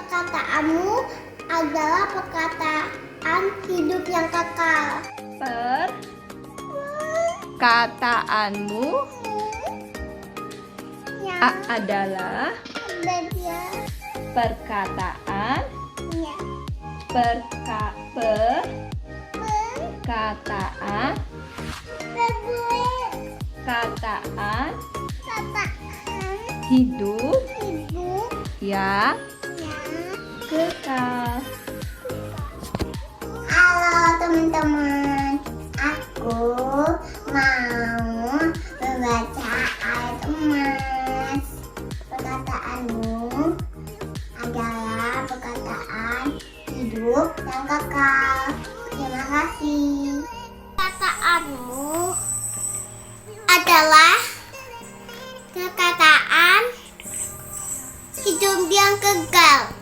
perkataanmu adalah perkataan hidup yang kekal. Perkataanmu adalah perkataan perkataan hidup yang kekal. Halo teman-teman, aku mau membaca ayat emas. Perkataanmu adalah perkataan hidup yang kekal. Terima kasih. Perkataanmu adalah perkataan hidup yang kekal.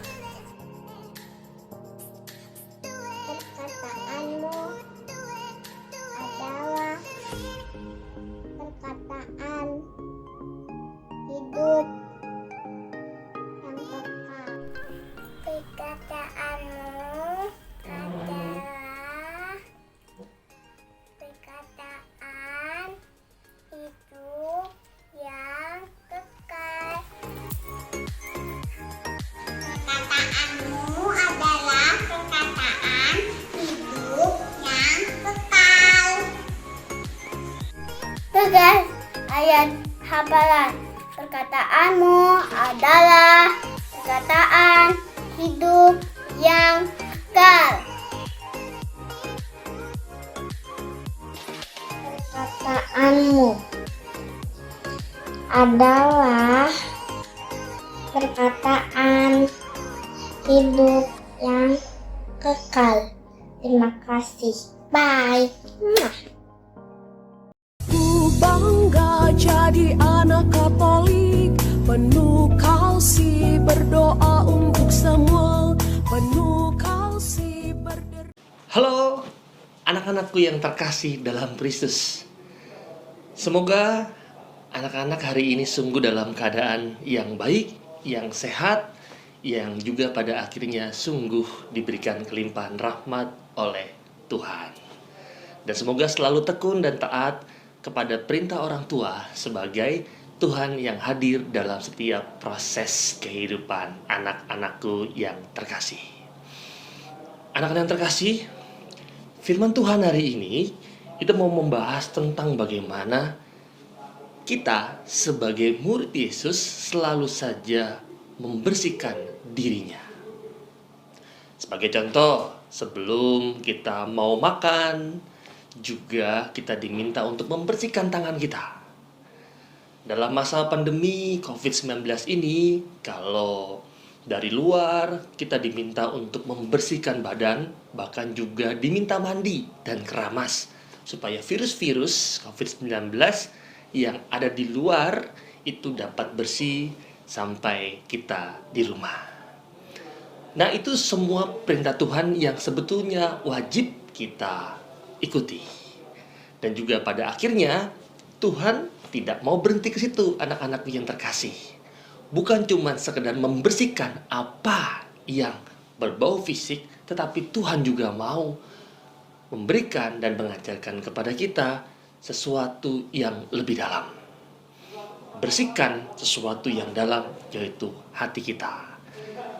Perkataanmu adalah perkataan hidup yang kekal. Perkataanmu adalah perkataan hidup yang kekal. Perkataanmu adalah perkataan hidup yang kekal. Tugas ayat hafalan. Perkataanmu adalah perkataan hidup yang kekal. Perkataanmu adalah perkataan hidup yang kekal. Terima kasih. Bye. Ku bangga jadi anak Katolik, penuh kasih berdoa untuk semua, penuh kasih Halo anak-anakku yang terkasih dalam Kristus. Semoga anak-anak hari ini sungguh dalam keadaan yang baik, yang sehat, yang juga pada akhirnya sungguh diberikan kelimpahan rahmat oleh Tuhan. Dan semoga selalu tekun dan taat kepada perintah orang tua sebagai Tuhan yang hadir dalam setiap proses kehidupan anak-anakku yang terkasih. Anak-anak yang terkasih, firman Tuhan hari ini itu mau membahas tentang bagaimana kita sebagai murid Yesus selalu saja membersihkan dirinya. Sebagai contoh, sebelum kita mau makan, juga kita diminta untuk membersihkan tangan kita. Dalam masa pandemi COVID-19 ini, kalau dari luar kita diminta untuk membersihkan badan, bahkan juga diminta mandi dan keramas, supaya virus-virus COVID-19 yang ada di luar itu dapat bersih sampai kita di rumah. Nah, itu semua perintah Tuhan yang sebetulnya wajib kita ikuti. Dan juga pada akhirnya Tuhan tidak mau berhenti ke situ, anak-anakku yang terkasih. Bukan cuma sekedar membersihkan apa yang berbau fisik, tetapi Tuhan juga mau memberikan dan mengajarkan kepada kita sesuatu yang lebih dalam. Bersihkan sesuatu yang dalam, yaitu hati kita.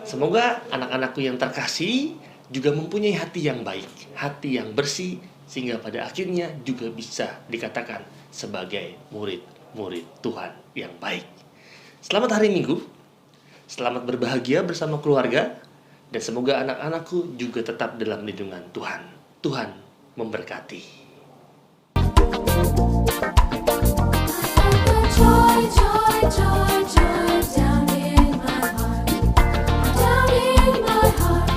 Semoga anak-anakku yang terkasih juga mempunyai hati yang baik, hati yang bersih, sehingga pada akhirnya juga bisa dikatakan sebagai murid-murid Tuhan yang baik. Selamat hari Minggu, selamat berbahagia bersama keluarga, dan semoga anak-anakku juga tetap dalam lindungan Tuhan. Tuhan memberkati. joy, joy, joy, joy down in my heart, down in my heart,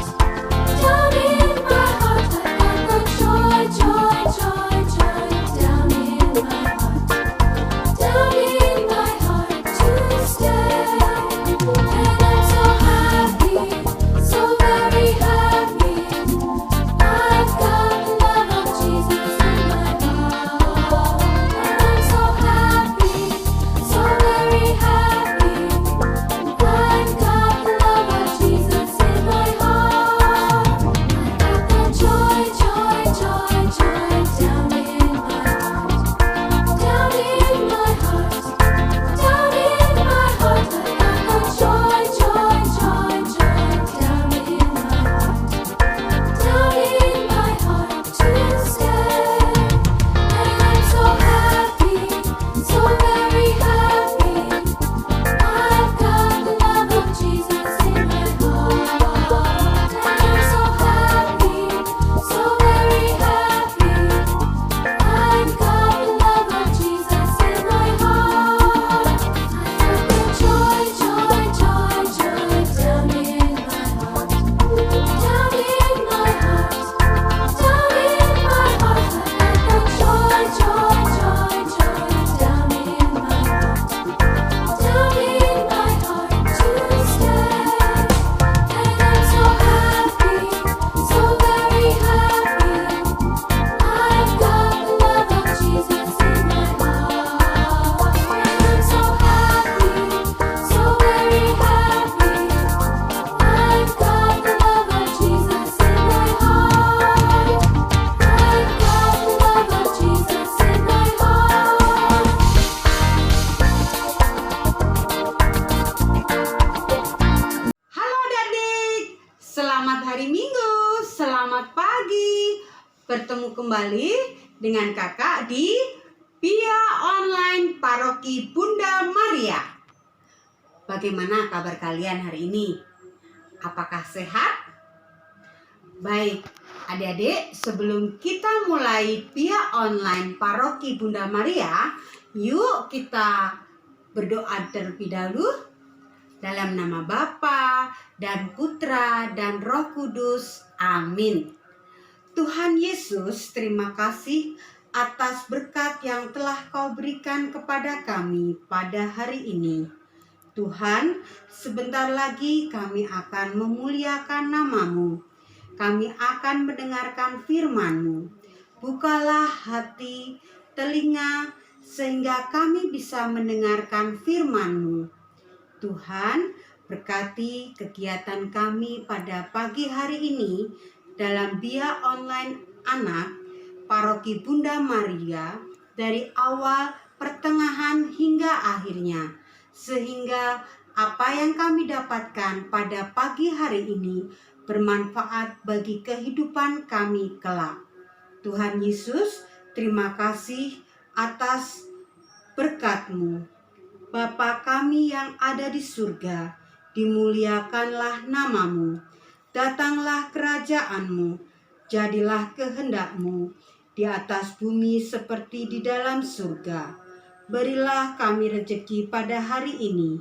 down in my heart. I got the joy, joy, joy, joy down in my heart to stay. And I'm so happy, so very happy. I've got the love of Jesus. bertemu kembali dengan kakak di Pia Online Paroki Bunda Maria. Bagaimana kabar kalian hari ini? Apakah sehat? Baik, adik-adik, sebelum kita mulai Pia Online Paroki Bunda Maria, yuk kita berdoa terlebih dahulu. Dalam nama Bapa dan Putra dan Roh Kudus. Amin. Tuhan Yesus, terima kasih atas berkat yang telah Kau berikan kepada kami pada hari ini. Tuhan, sebentar lagi kami akan memuliakan nama-Mu. Kami akan mendengarkan firman-Mu. Bukalah hati, telinga, sehingga kami bisa mendengarkan firman-Mu. Tuhan, berkati kegiatan kami pada pagi hari ini dalam Pia Online Anak Paroki Bunda Maria dari awal, pertengahan hingga akhirnya. Sehingga apa yang kami dapatkan pada pagi hari ini bermanfaat bagi kehidupan kami kelak. Tuhan Yesus, terima kasih atas berkat-Mu. Bapa kami yang ada di surga, dimuliakanlah nama-Mu. Datanglah kerajaan-Mu, jadilah kehendak-Mu di atas bumi seperti di dalam surga. Berilah kami rezeki pada hari ini,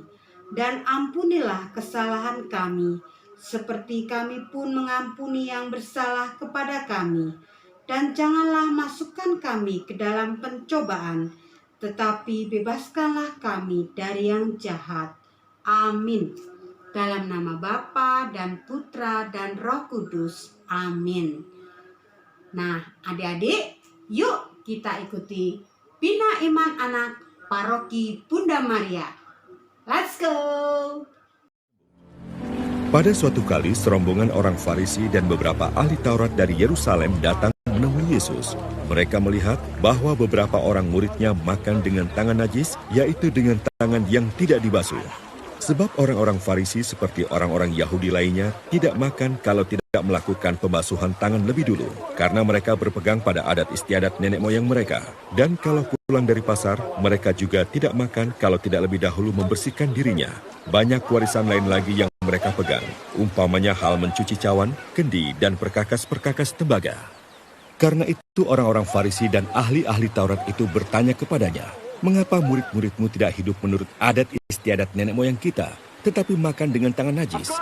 dan ampunilah kesalahan kami, seperti kami pun mengampuni yang bersalah kepada kami. Dan janganlah masukkan kami ke dalam pencobaan, tetapi bebaskanlah kami dari yang jahat. Amin. Dalam nama Bapa dan Putra dan Roh Kudus. Amin. Nah, adik-adik, yuk kita ikuti Bina Iman Anak Paroki Bunda Maria. Let's go! Pada suatu kali, serombongan orang Farisi dan beberapa ahli Taurat dari Yerusalem datang menemui Yesus. Mereka melihat bahwa beberapa orang muridnya makan dengan tangan najis, yaitu dengan tangan yang tidak dibasuh. Sebab orang-orang Farisi seperti orang-orang Yahudi lainnya tidak makan kalau tidak melakukan pembasuhan tangan lebih dulu, karena mereka berpegang pada adat istiadat nenek moyang mereka. Dan kalau pulang dari pasar, mereka juga tidak makan kalau tidak lebih dahulu membersihkan dirinya. Banyak warisan lain lagi yang mereka pegang, umpamanya hal mencuci cawan, kendi, dan perkakas-perkakas tembaga. Karena itu orang-orang Farisi dan ahli-ahli Taurat itu bertanya kepadanya, "Mengapa murid-muridmu tidak hidup menurut adat istiadat nenek moyang kita, tetapi makan dengan tangan najis?"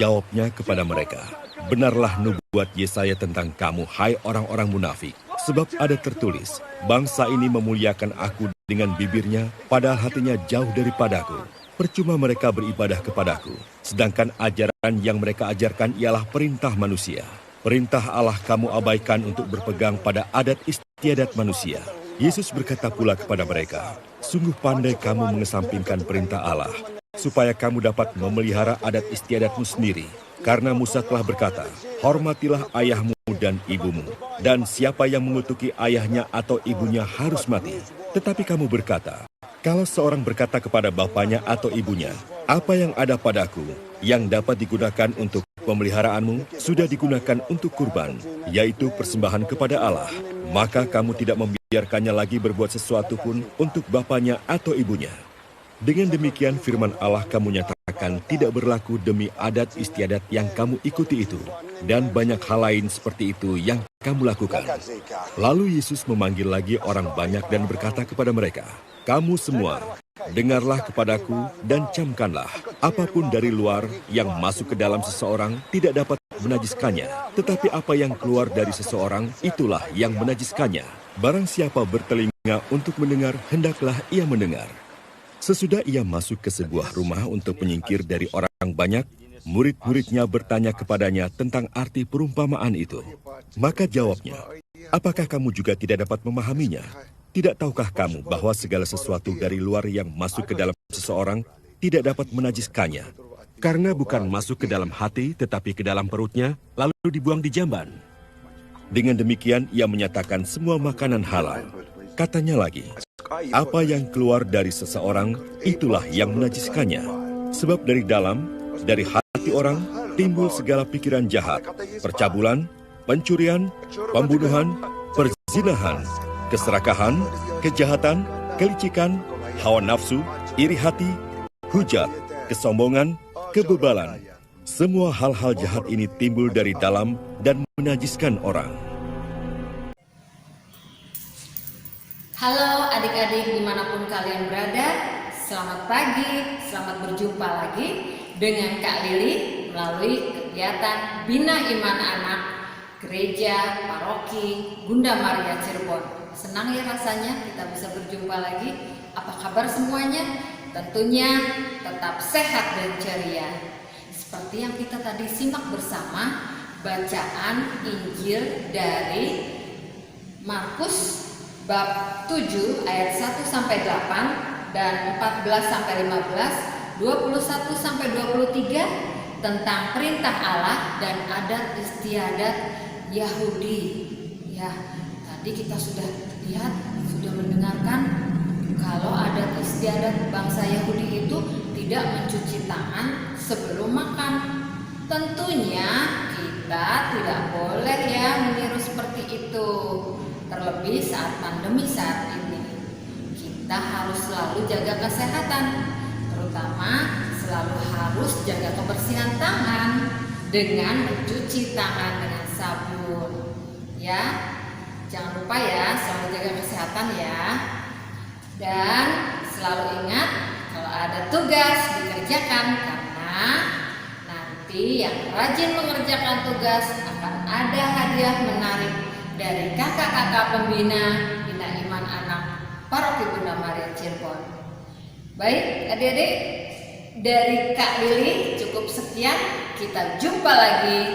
Jawabnya kepada mereka, "Benarlah nubuat Yesaya tentang kamu, hai orang-orang munafik. Sebab ada tertulis, bangsa ini memuliakan aku dengan bibirnya, padahal hatinya jauh daripadaku. Percuma mereka beribadah kepadaku, sedangkan ajaran yang mereka ajarkan ialah perintah manusia. Perintah Allah kamu abaikan untuk berpegang pada adat istiadat manusia." Yesus berkata pula kepada mereka, "Sungguh pandai kamu mengesampingkan perintah Allah, supaya kamu dapat memelihara adat istiadatmu sendiri. Karena Musa telah berkata, hormatilah ayahmu dan ibumu, dan siapa yang mengutuki ayahnya atau ibunya harus mati. Tetapi kamu berkata, kalau seorang berkata kepada bapaknya atau ibunya, apa yang ada padaku, yang dapat digunakan untuk pemeliharaanmu, sudah digunakan untuk kurban, yaitu persembahan kepada Allah, maka kamu tidak membiarkannya lagi berbuat sesuatu pun untuk bapaknya atau ibunya. Dengan demikian firman Allah kamu nyatakan tidak berlaku demi adat istiadat yang kamu ikuti itu, dan banyak hal lain seperti itu yang kamu lakukan." Lalu Yesus memanggil lagi orang banyak dan berkata kepada mereka, "Kamu semua, dengarlah kepadaku dan camkanlah. Apapun dari luar yang masuk ke dalam seseorang tidak dapat menajiskannya, tetapi apa yang keluar dari seseorang itulah yang menajiskannya. Barang siapa bertelinga untuk mendengar, hendaklah ia mendengar." Sesudah ia masuk ke sebuah rumah untuk menyingkir dari orang banyak, murid-muridnya bertanya kepadanya tentang arti perumpamaan itu. Maka jawabnya, "Apakah kamu juga tidak dapat memahaminya? Tidak tahukah kamu bahwa segala sesuatu dari luar yang masuk ke dalam seseorang tidak dapat menajiskannya? Karena bukan masuk ke dalam hati tetapi ke dalam perutnya, lalu dibuang di jamban." Dengan demikian ia menyatakan semua makanan halal. Katanya lagi, apa yang keluar dari seseorang, itulah yang menajiskannya. Sebab dari dalam, dari hati orang, timbul segala pikiran jahat, percabulan, pencurian, pembunuhan, perzinahan, keserakahan, kejahatan, kelicikan, hawa nafsu, iri hati, hujat, kesombongan, kebebalan. Semua hal-hal jahat ini timbul dari dalam dan menajiskan orang. Halo adik-adik dimanapun kalian berada, selamat pagi, selamat berjumpa lagi dengan Kak Lili melalui kegiatan Bina Iman Anak Gereja Paroki Bunda Maria Cirebon. Senang ya rasanya kita bisa berjumpa lagi. Apa kabar semuanya? Tentunya tetap sehat dan ceria. Seperti yang kita tadi simak bersama bacaan Injil dari Markus bab 7 ayat 1 sampai 8 dan 14 sampai 15, 21 sampai 23 tentang perintah Allah dan adat istiadat Yahudi. Ya, tadi kita sudah lihat, sudah mendengarkan kalau adat istiadat bangsa Yahudi itu tidak mencuci tangan sebelum makan. Tentunya kita tidak boleh ya meniru seperti itu. Terlebih saat pandemi saat ini, kita harus selalu jaga kesehatan, terutama selalu harus jaga kebersihan tangan dengan mencuci tangan dengan sabun. Ya, jangan lupa ya, selalu jaga kesehatan ya. Dan selalu ingat kalau ada tugas dikerjakan, karena nanti yang rajin mengerjakan tugas akan ada hadiah menarik dari kakak-kakak pembina Bina Iman Anak Paroki Bunda Maria Cirebon. Baik adik-adik, dari Kak Lili cukup sekian. Kita jumpa lagi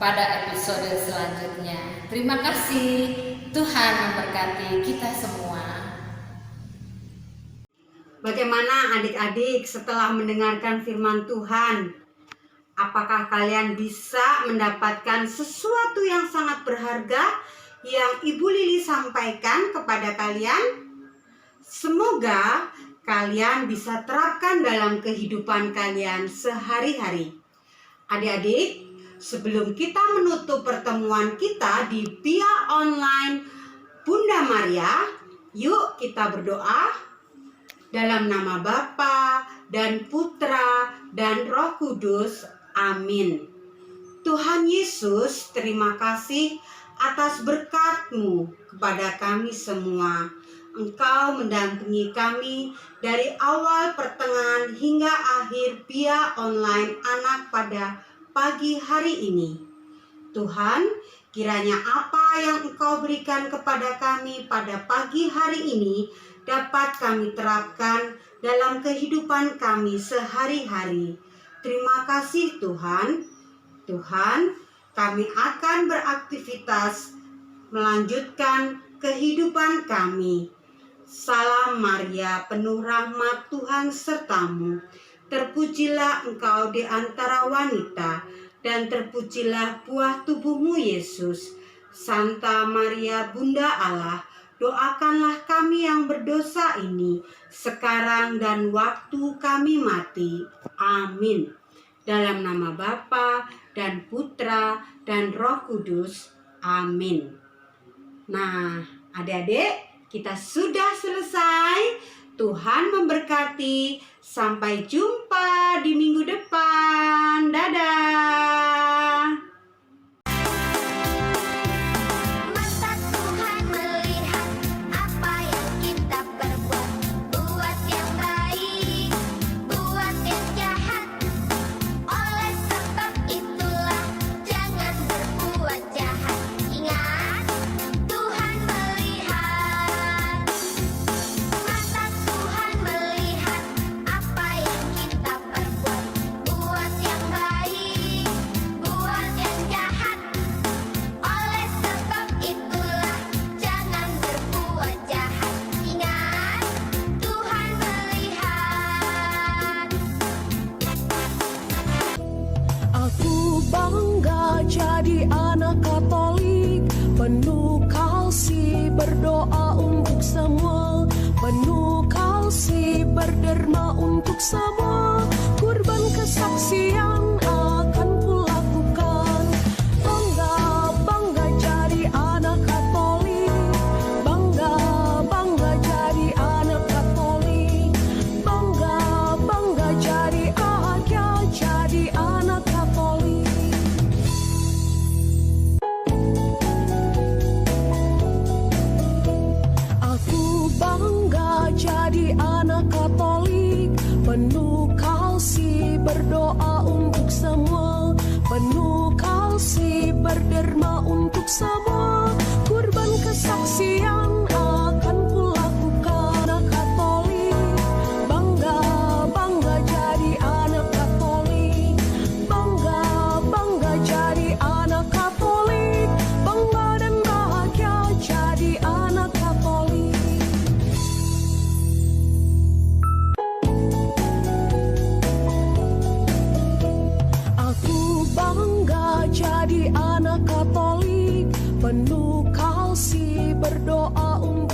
pada episode selanjutnya. Terima kasih. Tuhan memberkati kita semua. Bagaimana adik-adik setelah mendengarkan firman Tuhan? Apakah kalian bisa mendapatkan sesuatu yang sangat berharga yang Ibu Lili sampaikan kepada kalian? Semoga kalian bisa terapkan dalam kehidupan kalian sehari-hari. Adik-adik, sebelum kita menutup pertemuan kita di Pia Online Bunda Maria, yuk kita berdoa. Dalam nama Bapa dan Putra dan Roh Kudus. Amin. Tuhan Yesus, terima kasih atas berkat-Mu kepada kami semua. Engkau mendampingi kami dari awal pertengahan hingga akhir Pia Online Anak pada pagi hari ini. Tuhan, kiranya apa yang Engkau berikan kepada kami pada pagi hari ini dapat kami terapkan dalam kehidupan kami sehari-hari. Terima kasih Tuhan. Tuhan, kami akan beraktivitas melanjutkan kehidupan kami. Salam Maria, penuh rahmat Tuhan sertamu. Terpujilah engkau di antara wanita, dan terpujilah buah tubuhmu Yesus. Santa Maria Bunda Allah, doakanlah kami yang berdosa ini, sekarang dan waktu kami mati. Amin. Dalam nama Bapa dan Putra dan Roh Kudus. Amin. Nah, adik-adik, kita sudah selesai. Tuhan memberkati. Sampai jumpa di minggu depan. Dadah. Mata Tuhan melihat apa yang kita perbuat, buat yang baik, buat yang jahat. Oleh sebab itulah jangan berbuat jahat. Ingat, Tuhan melihat. Mata Tuhan melihat apa yang kita perbuat, buat yang baik, buat yang jahat. Oleh sebab itulah jangan berbuat jahat. Ingat, Tuhan melihat. Aku bangga jadi anak Katolik, penuh kasih berdoa untuk semua, penuh kasih berderma untuk semua, kurban kesaksian akan kulakukan. Bangga penuh kasih berdoa untuk semua, penuh kasih berderma untuk semua, kurban kesaksian